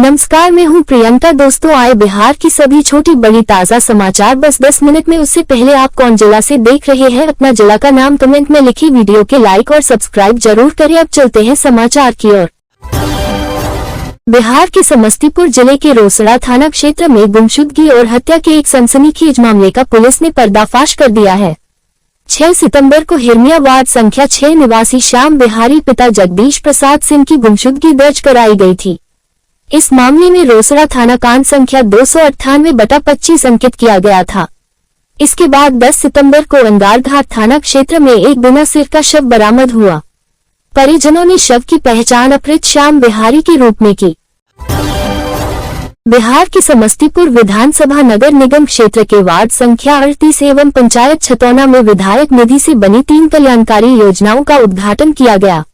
नमस्कार, मैं हूं प्रियंका। दोस्तों, आए बिहार की सभी छोटी बड़ी ताजा समाचार बस 10 मिनट में। उससे पहले आप कौन जिला से देख रहे हैं, अपना जिला का नाम कमेंट में लिखिए। वीडियो के लाइक और सब्सक्राइब जरूर करें। अब चलते हैं समाचार की ओर। बिहार के समस्तीपुर जिले के रोसड़ा थाना क्षेत्र में गुमशुदगी और हत्या के एक सनसनीखेज मामले का पुलिस ने पर्दाफाश कर दिया है। 6 सितंबर को हिरनिया वार्ड संख्या 6 निवासी श्याम बिहारी पिता जगदीश प्रसाद सिंह की गुमशुदगी दर्ज कराई गई थी। इस मामले में रोसड़ा थाना कांड संख्या 298/25 अंकित किया गया था। इसके बाद 10 सितंबर को अंगारघाट थाना क्षेत्र में एक बिना सिर का शव बरामद हुआ। परिजनों ने शव की पहचान अपहृत श्याम बिहारी के रूप में की। बिहार के समस्तीपुर विधानसभा नगर निगम क्षेत्र के वार्ड संख्या 38 एवं पंचायत छतौना में विधायक निधि से बनी 3 कल्याणकारी योजनाओं का उद्घाटन किया गया।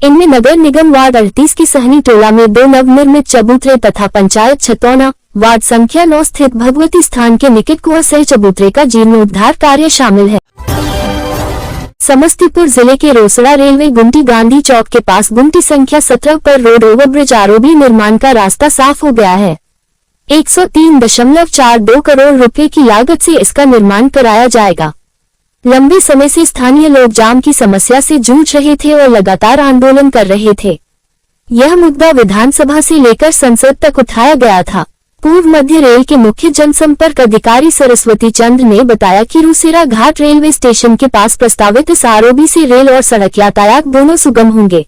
इनमें नगर निगम वार्ड 38 की सहनी टोला में 2 नवनिर्मित चबूतरे तथा पंचायत छतौना वार्ड संख्या 9 स्थित भगवती स्थान के निकट कुआं से चबूतरे का जीर्णोद्धार कार्य शामिल है। समस्तीपुर जिले के रोसड़ा रेलवे गुमटी गांधी चौक के पास गुमटी संख्या 17 पर रोड ओवरब्रिज आरओबी निर्माण का रास्ता साफ हो गया है। 103.42 करोड़ रुपए की लागत से इसका निर्माण कराया जाएगा। लंबे समय से स्थानीय लोग जाम की समस्या से जूझ रहे थे और लगातार आंदोलन कर रहे थे। यह मुद्दा विधानसभा से लेकर संसद तक उठाया गया था। पूर्व मध्य रेल के मुख्य जनसंपर्क अधिकारी सरस्वती चंद्र ने बताया कि रूसिरा घाट रेलवे स्टेशन के पास प्रस्तावित इस आरओबी से रेल और सड़क यातायात दोनों सुगम होंगे।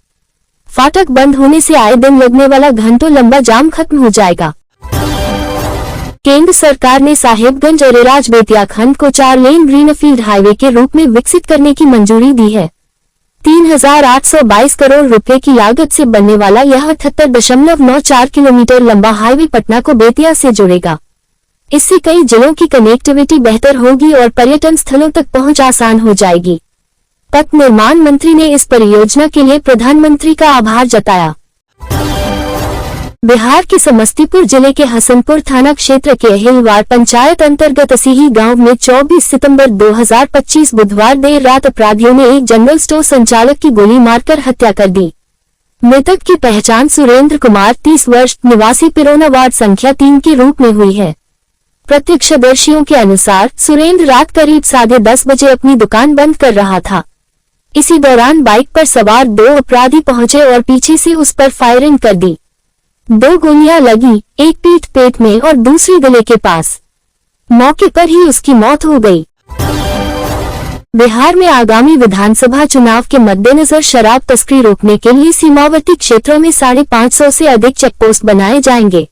फाटक बंद होने से आए दिन लगने वाला घंटों लंबा जाम खत्म हो जाएगा। केंद्र सरकार ने साहेबगंज अरेराज बेतिया खंड को 4 लेन ग्रीनफील्ड हाईवे के रूप में विकसित करने की मंजूरी दी है। 3822 करोड़ रुपए की लागत से बनने वाला यह 78.94 किलोमीटर लंबा हाईवे पटना को बेतिया से जोड़ेगा। इससे कई जिलों की कनेक्टिविटी बेहतर होगी और पर्यटन स्थलों तक पहुंच आसान हो जाएगी। पथ निर्माण मंत्री ने इस परियोजना के लिए प्रधानमंत्री का आभार जताया। बिहार के समस्तीपुर जिले के हसनपुर थाना क्षेत्र के अहिलवाड़ पंचायत अंतर्गत असीही गांव में 24 सितंबर 2025 बुधवार देर रात अपराधियों ने एक जनरल स्टोर संचालक की गोली मारकर हत्या कर दी। मृतक की पहचान सुरेंद्र कुमार 30 वर्ष निवासी पिरोना वार्ड संख्या 3 के रूप में हुई है। प्रत्यक्षदर्शियों के अनुसार सुरेंद्र रात करीब 10:30 बजे अपनी दुकान बंद कर रहा था। इसी दौरान बाइक पर सवार 2 अपराधी पहुंचे और पीछे से उस पर फायरिंग कर दी। 2 गोलियां लगी, एक पीठ पेट में और दूसरी गले के पास। मौके पर ही उसकी मौत हो गई। बिहार में आगामी विधानसभा चुनाव के मद्देनजर शराब तस्करी रोकने के लिए सीमावर्ती क्षेत्रों में 550 से अधिक चेकपोस्ट बनाए जाएंगे।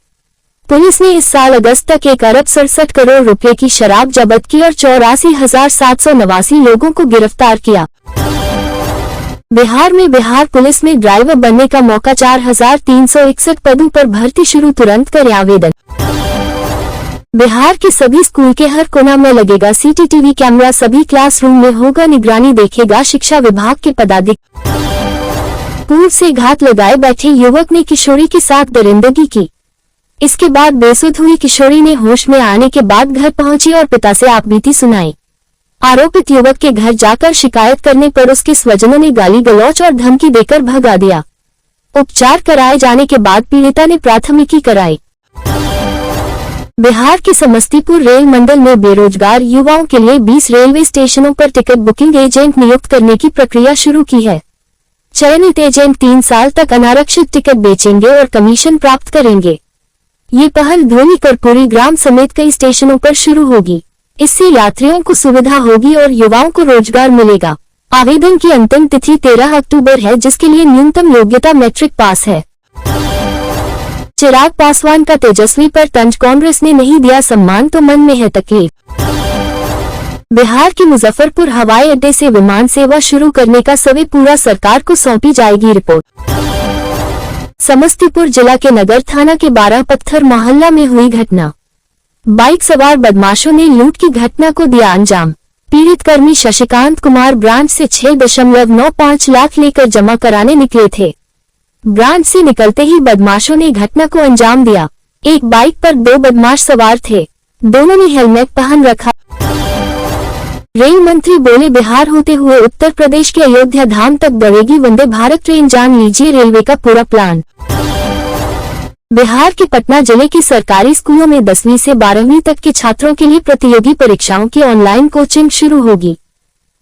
पुलिस ने इस साल अगस्त तक 1 अरब 67 करोड़ रुपए की शराब जब्त की और 84,789 लोगों को गिरफ्तार किया। बिहार में बिहार पुलिस में ड्राइवर बनने का मौका 4361 पदों पर भर्ती शुरू, तुरंत करें आवेदन। बिहार के सभी स्कूल के हर कोना में लगेगा सीसीटीवी कैमरा, सभी क्लासरूम में होगा निगरानी, देखेगा शिक्षा विभाग के पदाधिकारी। पूर्व से घात लगाए बैठे युवक ने किशोरी के साथ दरिंदगी की। इसके बाद बेसुध हुई किशोरी ने होश में आने के बाद घर पहुंची और पिता से आपबीती सुनाई। आरोपित युवक के घर जाकर शिकायत करने पर उसके स्वजनों ने गाली गलौज और धमकी देकर भगा दिया। उपचार कराए जाने के बाद पीड़िता ने प्राथमिकी कराई। बिहार के समस्तीपुर रेल मंडल में बेरोजगार युवाओं के लिए 20 रेलवे स्टेशनों पर टिकट बुकिंग एजेंट नियुक्त करने की प्रक्रिया शुरू की है। चयनित एजेंट 3 साल तक अनारक्षित टिकट बेचेंगे और कमीशन प्राप्त करेंगे। ये पहल धोनी कर्पूरी ग्राम समेत कई स्टेशनों पर शुरू होगी। इससे यात्रियों को सुविधा होगी और युवाओं को रोजगार मिलेगा। आवेदन की अंतिम तिथि 13 अक्टूबर है, जिसके लिए न्यूनतम योग्यता मैट्रिक पास है। चिराग पासवान का तेजस्वी पर तंज, कांग्रेस ने नहीं दिया सम्मान तो मन में है तकलीफ। बिहार के मुजफ्फरपुर हवाई अड्डे से विमान सेवा शुरू करने का सर्वे पूरा सरकार को सौंपी जाएगी रिपोर्ट। समस्तीपुर जिला के नगर थाना के 12 पत्थर मोहल्ला में हुई घटना। बाइक सवार बदमाशों ने लूट की घटना को दिया अंजाम। पीड़ित कर्मी शशिकांत कुमार ब्रांच से 6.95 लाख लेकर जमा कराने निकले थे। ब्रांच से निकलते ही बदमाशों ने घटना को अंजाम दिया। एक बाइक पर 2 बदमाश सवार थे, दोनों ने हेलमेट पहन रखा। रेल मंत्री बोले, बिहार होते हुए उत्तर प्रदेश के अयोध्या धाम तक बढ़ेगी वंदे भारत ट्रेन, जान लीजिए रेलवे का पूरा प्लान। बिहार के पटना जिले के सरकारी स्कूलों में 10वीं से 12वीं तक के छात्रों के लिए प्रतियोगी परीक्षाओं की ऑनलाइन कोचिंग शुरू होगी।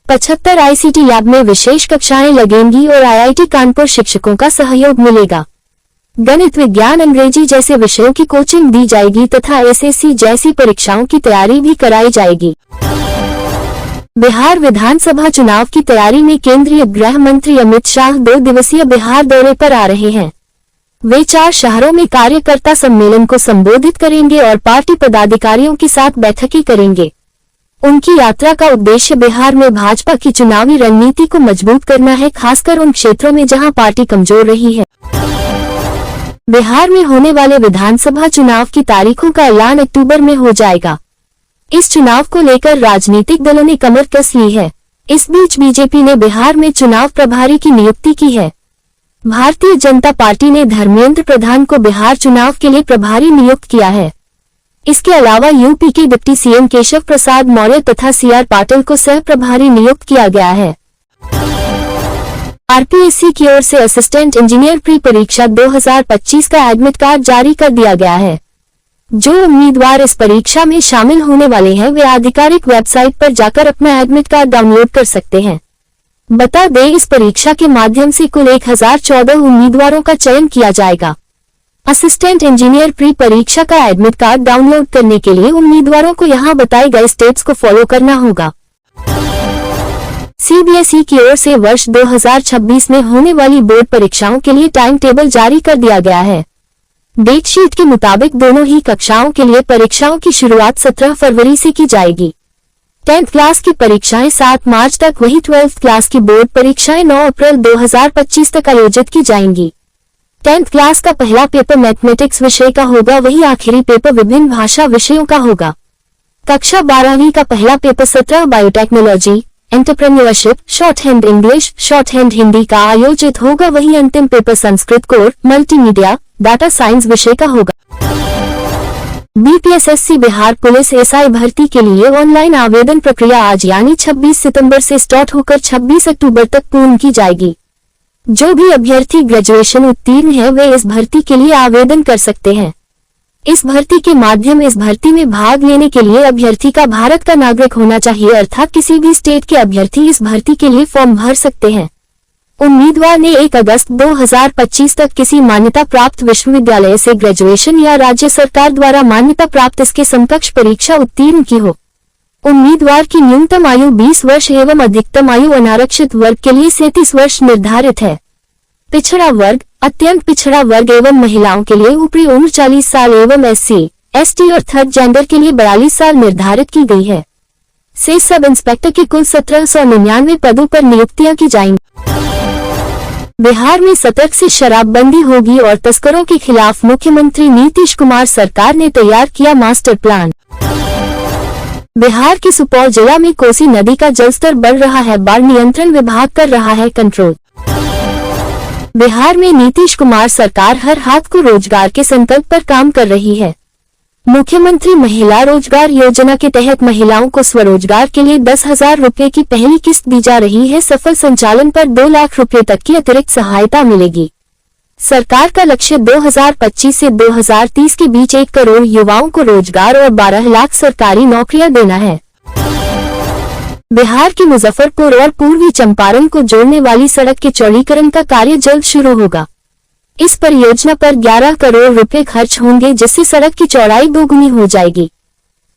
75 आईसीटी लैब में विशेष कक्षाएं लगेंगी और आईआईटी कानपुर शिक्षकों का सहयोग मिलेगा। गणित, विज्ञान, अंग्रेजी जैसे विषयों की कोचिंग दी जाएगी तथा एसएससी जैसी परीक्षाओं की तैयारी भी कराई जाएगी। बिहार विधानसभा चुनाव की तैयारी में केंद्रीय गृह मंत्री अमित शाह 2 दिवसीय बिहार दौरे पर आ रहे हैं। वे 4 शहरों में कार्यकर्ता सम्मेलन को संबोधित करेंगे और पार्टी पदाधिकारियों के साथ बैठकें करेंगे। उनकी यात्रा का उद्देश्य बिहार में भाजपा की चुनावी रणनीति को मजबूत करना है, खासकर उन क्षेत्रों में जहां पार्टी कमजोर रही है। बिहार में होने वाले विधानसभा चुनाव की तारीखों का ऐलान अक्टूबर में हो जाएगा। इस चुनाव को लेकर राजनीतिक दलों ने कमर कस ली है। इस बीच बीजेपी ने बिहार में चुनाव प्रभारी की नियुक्ति की है। भारतीय जनता पार्टी ने धर्मेंद्र प्रधान को बिहार चुनाव के लिए प्रभारी नियुक्त किया है। इसके अलावा यूपी के डिप्टी सीएम केशव प्रसाद मौर्य तथा सीआर पाटिल को सह प्रभारी नियुक्त किया गया है। आरपीएससी की ओर से असिस्टेंट इंजीनियर प्री परीक्षा 2025 का एडमिट कार्ड जारी कर दिया गया है। जो उम्मीदवार इस परीक्षा में शामिल होने वाले हैं वे आधिकारिक वेबसाइट पर जाकर अपना एडमिट कार्ड डाउनलोड कर सकते हैं। बता दें, इस परीक्षा के माध्यम से कुल 1014 उम्मीदवारों का चयन किया जाएगा। असिस्टेंट इंजीनियर प्री परीक्षा का एडमिट कार्ड डाउनलोड करने के लिए उम्मीदवारों को यहां बताए गए स्टेप्स को फॉलो करना होगा। सीबीएसई की ओर से वर्ष 2026 में होने वाली बोर्ड परीक्षाओं के लिए टाइम टेबल जारी कर दिया गया है। डेटशीट के मुताबिक दोनों ही कक्षाओं के लिए परीक्षाओं की शुरुआत 17 फरवरी से की जाएगी। 10th क्लास की परीक्षाएं 7 मार्च तक, वहीं 12th क्लास की बोर्ड परीक्षाएं 9 अप्रैल 2025 तक आयोजित की जाएंगी। 10th क्लास का पहला पेपर मैथमेटिक्स विषय का होगा, वहीं आखिरी पेपर विभिन्न भाषा विषयों का होगा। कक्षा 12वीं का पहला paper 17 biotechnology, entrepreneurship, short hand English, short hand Hindi का आयोजित होगा, वहीं अंतिम paper Sanskrit core, multimedia, data science विषय का होगा। बीपीएसएससी बिहार पुलिस एसआई भर्ती के लिए ऑनलाइन आवेदन प्रक्रिया आज यानी 26 सितंबर से स्टार्ट होकर 26 अक्टूबर तक पूर्ण की जाएगी। जो भी अभ्यर्थी ग्रेजुएशन उत्तीर्ण है वे इस भर्ती के लिए आवेदन कर सकते हैं। इस भर्ती में भाग लेने के लिए अभ्यर्थी का भारत का नागरिक होना चाहिए, अर्थात किसी भी स्टेट के अभ्यर्थी इस भर्ती के लिए फॉर्म भर सकते हैं। उम्मीदवार ने 1 अगस्त 2025 तक किसी मान्यता प्राप्त विश्वविद्यालय से ग्रेजुएशन या राज्य सरकार द्वारा मान्यता प्राप्त इसके समकक्ष परीक्षा उत्तीर्ण की हो। उम्मीदवार की न्यूनतम आयु 20 वर्ष एवं अधिकतम आयु अनारक्षित वर्ग के लिए 37 वर्ष निर्धारित है। पिछड़ा वर्ग, अत्यंत पिछड़ा वर्ग एवं महिलाओं के लिए ऊपरी उम्र 40 साल एवं एससी, एसटी और थर्ड जेंडर के लिए 42 साल निर्धारित की गई है। से सब इंस्पेक्टर के कुल 1799 पदों पर नियुक्तियां की जाएंगी। बिहार में सतर्क से शराबबंदी होगी और तस्करों के खिलाफ मुख्यमंत्री नीतीश कुमार सरकार ने तैयार किया मास्टर प्लान। बिहार के सुपौल जिला में कोसी नदी का जलस्तर बढ़ रहा है, बाढ़ नियंत्रण विभाग कर रहा है कंट्रोल। बिहार में नीतीश कुमार सरकार हर हाथ को रोजगार के संकल्प पर काम कर रही है। मुख्यमंत्री महिला रोजगार योजना के तहत महिलाओं को स्वरोजगार के लिए 10,000 रुपए की पहली किस्त दी जा रही है। सफल संचालन पर 2 लाख रुपए तक की अतिरिक्त सहायता मिलेगी। सरकार का लक्ष्य 2025 से 2030 के बीच 1 करोड़ युवाओं को रोजगार और 12 लाख सरकारी नौकरियां देना है। बिहार के मुजफ्फरपुर और पूर्वी चंपारण को जोड़ने वाली सड़क के चौड़ीकरण का कार्य जल्द शुरू होगा। इस परियोजना पर 11 करोड़ रुपए खर्च होंगे, जिससे सड़क की चौड़ाई 2 गुनी हो जाएगी।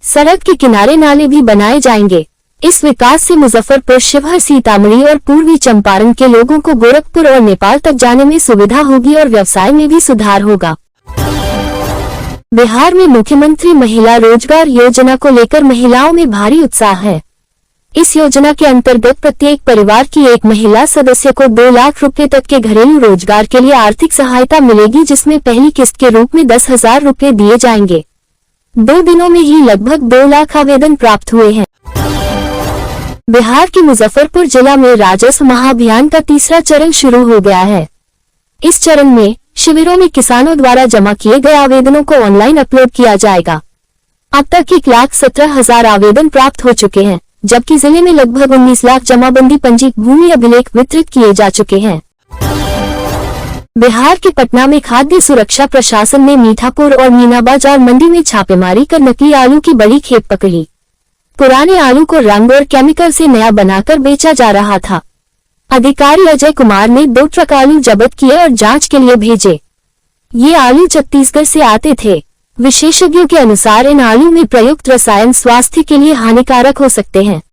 सड़क के किनारे नाले भी बनाए जाएंगे। इस विकास से मुजफ्फरपुर, शिवहर, सीतामढ़ी और पूर्वी चंपारण के लोगों को गोरखपुर और नेपाल तक जाने में सुविधा होगी और व्यवसाय में भी सुधार होगा। बिहार में मुख्यमंत्री महिला रोजगार योजना को लेकर महिलाओं में भारी उत्साह है। इस योजना के अंतर्गत प्रत्येक परिवार की एक महिला सदस्य को 2 लाख रुपए तक के घरेलू रोजगार के लिए आर्थिक सहायता मिलेगी, जिसमें पहली किस्त के रूप में 10,000 रुपए दिए जाएंगे। 2 दिनों में ही लगभग 2 लाख आवेदन प्राप्त हुए हैं। बिहार के मुजफ्फरपुर जिला में राजस्व महाअभियान का तीसरा चरण शुरू हो गया है। इस चरण में शिविरों में किसानों द्वारा जमा किए गए आवेदनों को ऑनलाइन अपलोड किया जाएगा। अब तक 1,17,000 आवेदन प्राप्त हो चुके हैं, जबकि जिले में लगभग 19 लाख जमाबंदी पंजीक भूमि अभिलेख वितरित किए जा चुके हैं। बिहार के पटना में खाद्य सुरक्षा प्रशासन ने मीठापुर और मीना बाजार मंडी में छापेमारी कर नकली आलू की बड़ी खेप पकड़ी। पुराने आलू को रंग और केमिकल से नया बनाकर बेचा जा रहा था। अधिकारी अजय कुमार ने 2 ट्रक आलू जब्त किए और जांच के लिए भेजे। ये आलू छत्तीसगढ़ से आते थे। विशेषज्ञों के अनुसार इन आलू में प्रयुक्त रसायन स्वास्थ्य के लिए हानिकारक हो सकते हैं।